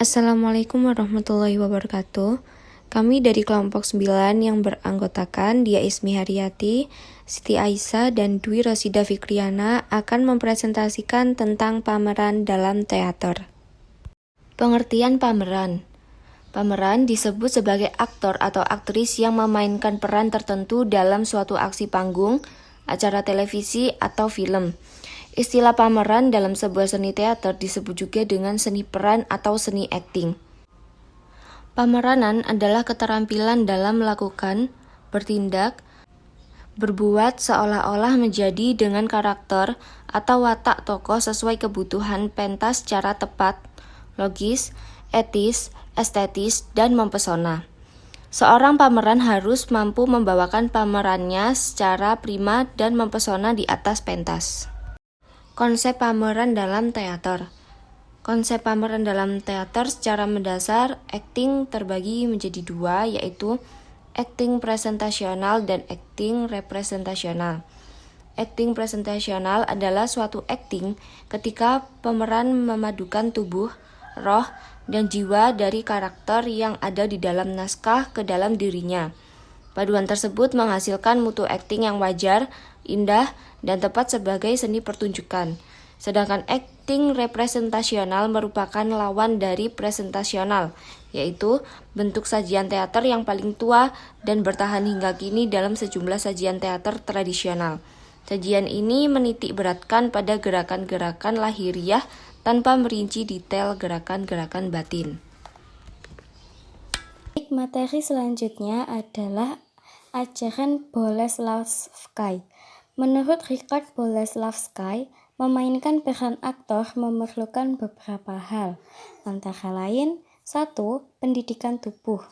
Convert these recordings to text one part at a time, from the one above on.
Assalamualaikum warahmatullahi wabarakatuh. Kami dari kelompok 9 yang beranggotakan Dia Ismi Haryati, Siti Aisyah, dan Dwi Rosida Fikriana akan mempresentasikan tentang pameran dalam teater. Pengertian pameran. Pameran disebut sebagai aktor atau aktris yang memainkan peran tertentu dalam suatu aksi panggung, acara televisi, atau film. Istilah pameran dalam sebuah seni teater disebut juga dengan seni peran atau seni akting. Pemeranan adalah keterampilan dalam melakukan, bertindak, berbuat seolah-olah menjadi dengan karakter atau watak tokoh sesuai kebutuhan pentas secara tepat, logis, etis, estetis, dan mempesona. Seorang pameran harus mampu membawakan pamerannya secara prima dan mempesona di atas pentas. Konsep pameran dalam teater. Konsep pameran dalam teater secara mendasar akting terbagi menjadi dua, yaitu akting presentasional dan akting representasional. Akting presentasional adalah suatu akting ketika pemeran memadukan tubuh, roh, dan jiwa dari karakter yang ada di dalam naskah ke dalam dirinya. Paduan tersebut menghasilkan mutu akting yang wajar, indah, dan tepat sebagai seni pertunjukan. Sedangkan akting representasional merupakan lawan dari presentasional, yaitu bentuk sajian teater yang paling tua dan bertahan hingga kini dalam sejumlah sajian teater tradisional. Sajian ini menitik beratkan pada gerakan-gerakan lahiriah tanpa merinci detail gerakan-gerakan batin. Materi selanjutnya adalah ajaran Boleslavsky. Menurut Richard Boleslavsky, memainkan peran aktor memerlukan beberapa hal, antara lain 1. Pendidikan tubuh,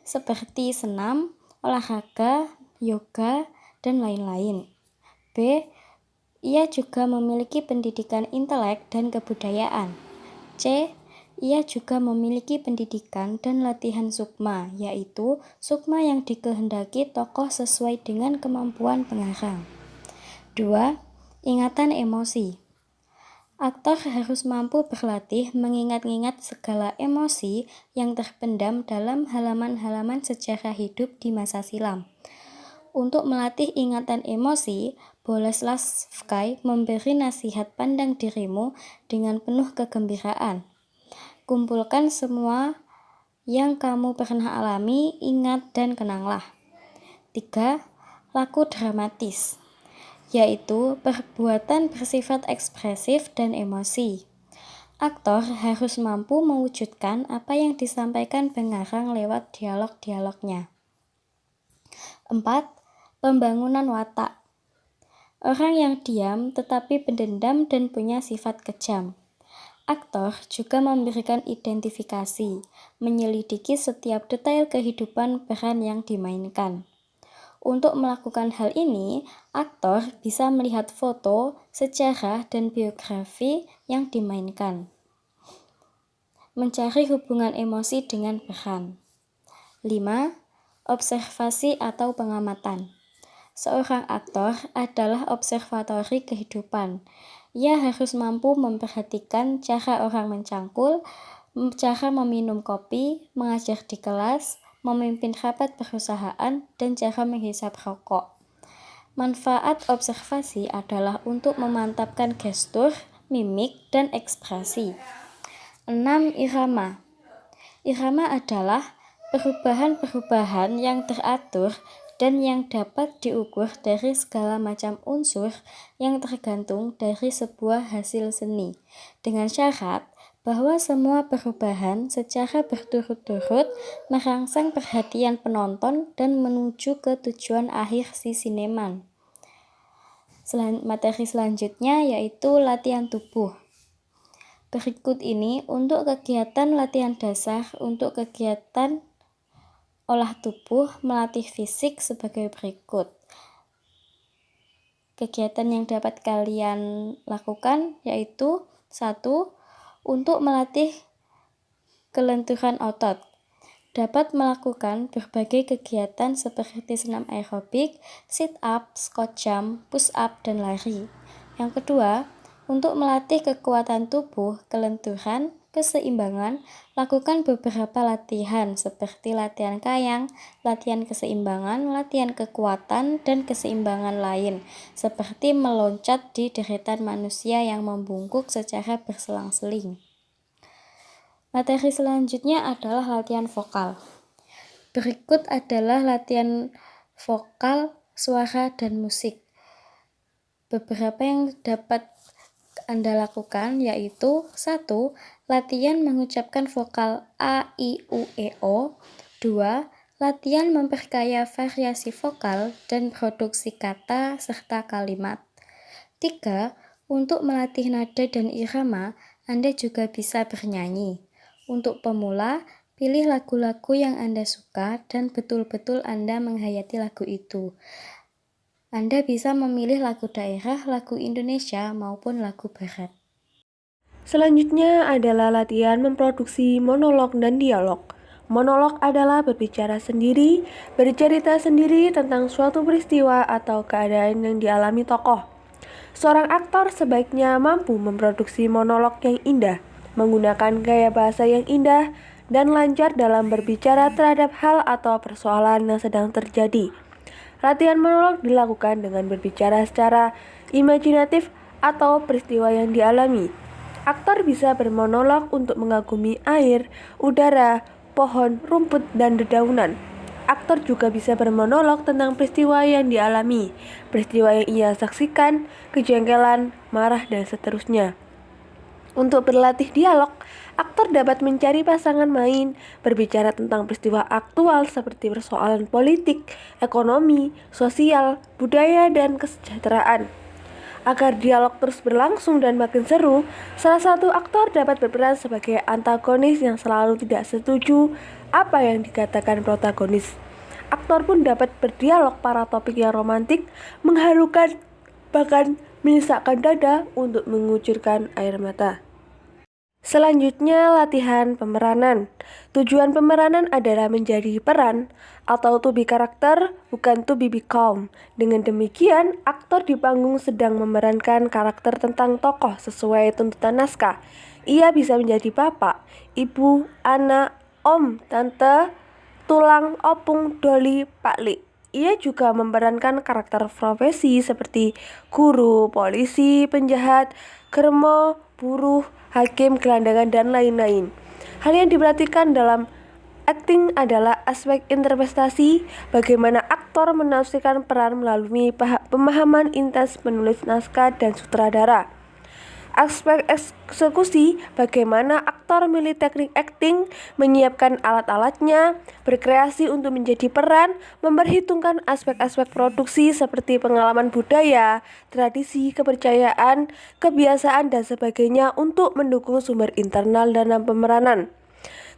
seperti senam, olahraga, yoga, dan lain-lain. B. Ia juga memiliki pendidikan intelek dan kebudayaan. C. Ia juga memiliki pendidikan dan latihan sukma, yaitu sukma yang dikehendaki tokoh sesuai dengan kemampuan pengarang. 2. Ingatan emosi. Aktor harus mampu berlatih mengingat-ingat segala emosi yang terpendam dalam halaman-halaman sejarah hidup di masa silam. Untuk melatih ingatan emosi, Boleslavsky memberi nasihat pandang dirimu dengan penuh kegembiraan. Kumpulkan semua yang kamu pernah alami, ingat dan kenanglah. 3. Laku dramatis, yaitu perbuatan bersifat ekspresif dan emosi. Aktor harus mampu mewujudkan apa yang disampaikan pengarang lewat dialog-dialognya. 4. Pembangunan watak. Orang yang diam tetapi pendendam dan punya sifat kejam. Aktor juga memberikan identifikasi, menyelidiki setiap detail kehidupan peran yang dimainkan. Untuk melakukan hal ini, aktor bisa melihat foto, sejarah, dan biografi yang dimainkan. Mencari hubungan emosi dengan peran. 5. Observasi atau pengamatan. Seorang aktor adalah observatori kehidupan. Ia harus mampu memperhatikan cara orang mencangkul, cara meminum kopi, mengajar di kelas, memimpin rapat perusahaan, dan cara menghisap rokok. Manfaat observasi adalah untuk memantapkan gestur, mimik, dan ekspresi. 6. Irama. Irama adalah perubahan-perubahan yang teratur dan yang dapat diukur dari segala macam unsur yang tergantung dari sebuah hasil seni, dengan syarat bahwa semua perubahan secara berturut-turut merangsang perhatian penonton dan menuju ke tujuan akhir si sineman. Materi selanjutnya yaitu latihan tubuh. Berikut ini untuk kegiatan latihan dasar untuk kegiatan olah tubuh melatih fisik sebagai berikut. Kegiatan yang dapat kalian lakukan yaitu 1. Untuk melatih kelenturan otot. Dapat melakukan berbagai kegiatan seperti senam aerobik, sit up, squat jump, push up, dan lari. Yang kedua, untuk melatih kekuatan tubuh, kelenturan, keseimbangan, lakukan beberapa latihan seperti latihan kayang, latihan keseimbangan, latihan kekuatan, dan keseimbangan lain, seperti meloncat di deretan manusia yang membungkuk secara berselang-seling. Materi selanjutnya adalah latihan vokal. Berikut adalah latihan vokal, suara, dan musik. Beberapa yang dapat Anda lakukan yaitu 1. Latihan mengucapkan vokal A, I, U, E, O. 2. Latihan memperkaya variasi vokal dan produksi kata serta kalimat. 3. Untuk melatih nada dan irama, Anda juga bisa bernyanyi. Untuk pemula, pilih lagu-lagu yang Anda suka dan betul-betul Anda menghayati lagu itu. Anda bisa memilih lagu daerah, lagu Indonesia, maupun lagu barat. Selanjutnya adalah latihan memproduksi monolog dan dialog. Monolog adalah berbicara sendiri, bercerita sendiri tentang suatu peristiwa atau keadaan yang dialami tokoh. Seorang aktor sebaiknya mampu memproduksi monolog yang indah, menggunakan gaya bahasa yang indah, dan lancar dalam berbicara terhadap hal atau persoalan yang sedang terjadi. Latihan monolog dilakukan dengan berbicara secara imajinatif atau peristiwa yang dialami. Aktor bisa bermonolog untuk mengagumi air, udara, pohon, rumput, dan dedaunan. Aktor juga bisa bermonolog tentang peristiwa yang dialami, peristiwa yang ia saksikan, kejengkelan, marah, dan seterusnya. Untuk berlatih dialog, aktor dapat mencari pasangan main, berbicara tentang peristiwa aktual seperti persoalan politik, ekonomi, sosial, budaya, dan kesejahteraan. Agar dialog terus berlangsung dan makin seru, salah satu aktor dapat berperan sebagai antagonis yang selalu tidak setuju apa yang dikatakan protagonis. Aktor pun dapat berdialog para topik yang romantik, mengharukan, bahkan menyesakkan dada untuk mengucurkan air mata. Selanjutnya, latihan pemeranan. Tujuan pemeranan adalah menjadi peran atau to be karakter, bukan to be become. Dengan demikian, aktor di panggung sedang memerankan karakter tentang tokoh sesuai tuntutan naskah. Ia bisa menjadi bapak, ibu, anak, om, tante, tulang, opung, doli, paklik. Ia juga memerankan karakter profesi seperti guru, polisi, penjahat, germo, buruh, hakim, gelandangan, dan lain-lain. Hal yang diperhatikan dalam acting adalah aspek interpretasi, bagaimana aktor menafsirkan peran melalui pemahaman intens penulis naskah dan sutradara. Aspek eksekusi, bagaimana aktor memilih teknik acting, menyiapkan alat-alatnya, berkreasi untuk menjadi peran, memperhitungkan aspek-aspek produksi seperti pengalaman budaya, tradisi, kepercayaan, kebiasaan, dan sebagainya untuk mendukung sumber internal dalam pemeranan.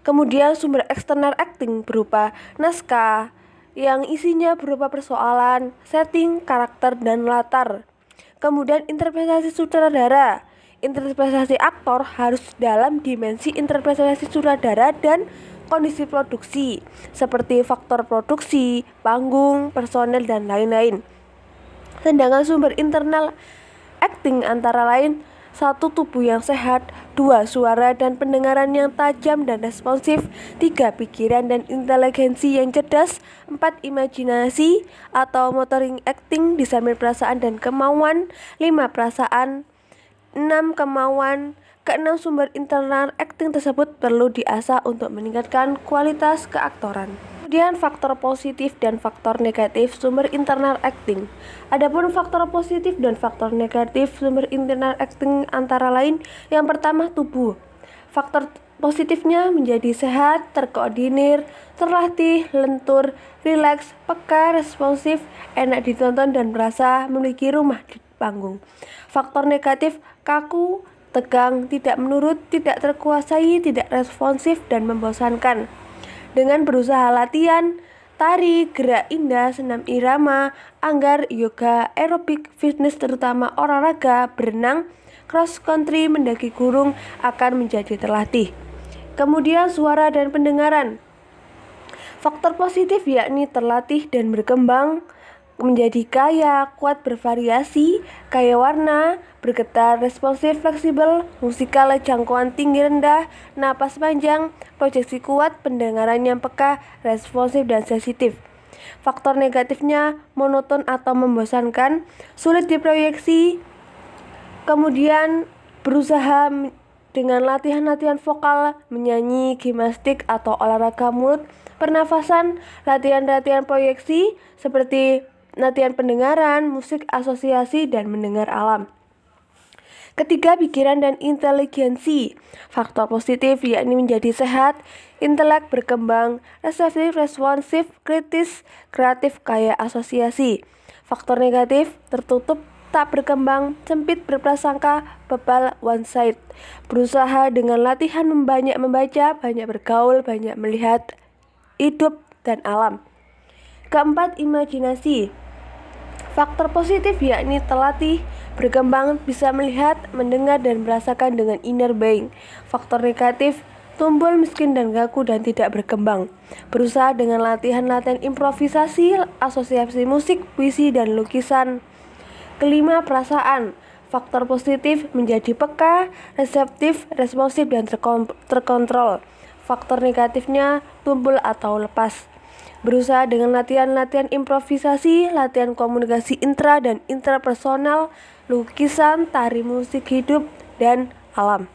Kemudian sumber eksternal acting berupa naskah, yang isinya berupa persoalan, setting, karakter, dan latar. Kemudian interpretasi sutradara. Interpretasi aktor harus dalam dimensi interpretasi sutradara dan kondisi produksi, seperti faktor produksi, panggung, personel, dan lain-lain. Sedangkan sumber internal acting antara lain 1. Tubuh yang sehat, 2. Suara dan pendengaran yang tajam dan responsif, 3. Pikiran dan inteligensi yang cerdas, 4. Imajinasi atau motoring acting disambil perasaan dan kemauan, 5. Perasaan, 6. Kemauan. Keenam, sumber internal acting tersebut perlu diasah untuk meningkatkan kualitas keaktoran. Kemudian faktor positif dan faktor negatif sumber internal acting. Adapun faktor positif dan faktor negatif sumber internal acting antara lain, yang pertama tubuh. Faktor positifnya menjadi sehat, terkoordinir, terlatih, lentur, rileks, peka, responsif, enak ditonton, dan merasa memiliki rumah di panggung. Faktor negatif kaku, tegang, tidak menurut, tidak terkuasai, tidak responsif, dan membosankan. Dengan berusaha latihan, tari, gerak indah, senam irama, anggar, yoga, aerobik, fitness terutama olahraga, berenang, cross country, mendaki gunung akan menjadi terlatih. Kemudian suara dan pendengaran. Faktor positif yakni terlatih dan berkembang menjadi kaya, kuat, bervariasi, kaya warna, bergetar, responsif, fleksibel, musikal, jangkauan tinggi rendah, napas panjang, proyeksi kuat, pendengaran yang peka, responsif dan sensitif. Faktor negatifnya monoton atau membosankan, sulit diproyeksi, kemudian berusaha dengan latihan-latihan vokal, menyanyi, gimnastik, atau olahraga mulut, pernafasan, latihan-latihan proyeksi seperti latihan pendengaran, musik asosiasi, dan mendengar alam. Ketiga, pikiran dan inteligensi. Faktor positif yakni menjadi sehat, intelek berkembang, reseptif, responsif, kritis, kreatif, kaya asosiasi. Faktor negatif, tertutup, tak berkembang, sempit, berprasangka, bebal, one side. Berusaha dengan latihan banyak membaca, banyak bergaul, banyak melihat hidup dan alam. Keempat, imajinasi. Faktor positif yakni terlatih, berkembang, bisa melihat, mendengar, dan merasakan dengan inner being. Faktor negatif, tumpul, miskin, dan kaku, dan tidak berkembang. Berusaha dengan latihan-latihan improvisasi, asosiasi musik, puisi, dan lukisan. Kelima, perasaan. Faktor positif menjadi peka, reseptif, responsif, dan terkontrol. Faktor negatifnya tumpul atau lepas. Berusaha dengan latihan-latihan improvisasi, latihan komunikasi intra dan interpersonal, lukisan, tari musik hidup, dan alam.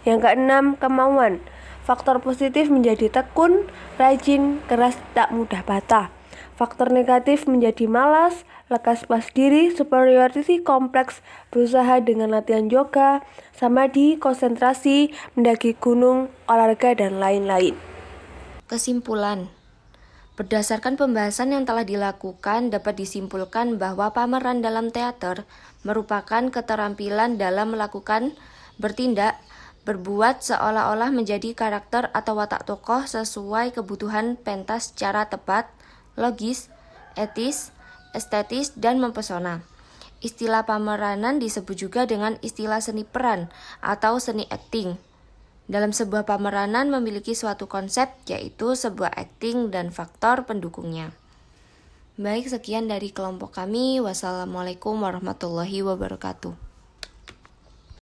Yang keenam, kemauan. Faktor positif menjadi tekun, rajin, keras, tak mudah patah. Faktor negatif menjadi malas, lekas puas diri, superiority kompleks, berusaha dengan latihan yoga, samadhi, konsentrasi, mendaki gunung, olahraga, dan lain-lain. Kesimpulan. Berdasarkan pembahasan yang telah dilakukan, dapat disimpulkan bahwa pameran dalam teater merupakan keterampilan dalam melakukan, bertindak, berbuat seolah-olah menjadi karakter atau watak tokoh sesuai kebutuhan pentas secara tepat, logis, etis, estetis, dan mempesona. Istilah pameranan disebut juga dengan istilah seni peran atau seni acting. Dalam sebuah pameranan memiliki suatu konsep, yaitu sebuah acting dan faktor pendukungnya. Baik, sekian dari kelompok kami. Wassalamualaikum warahmatullahi wabarakatuh.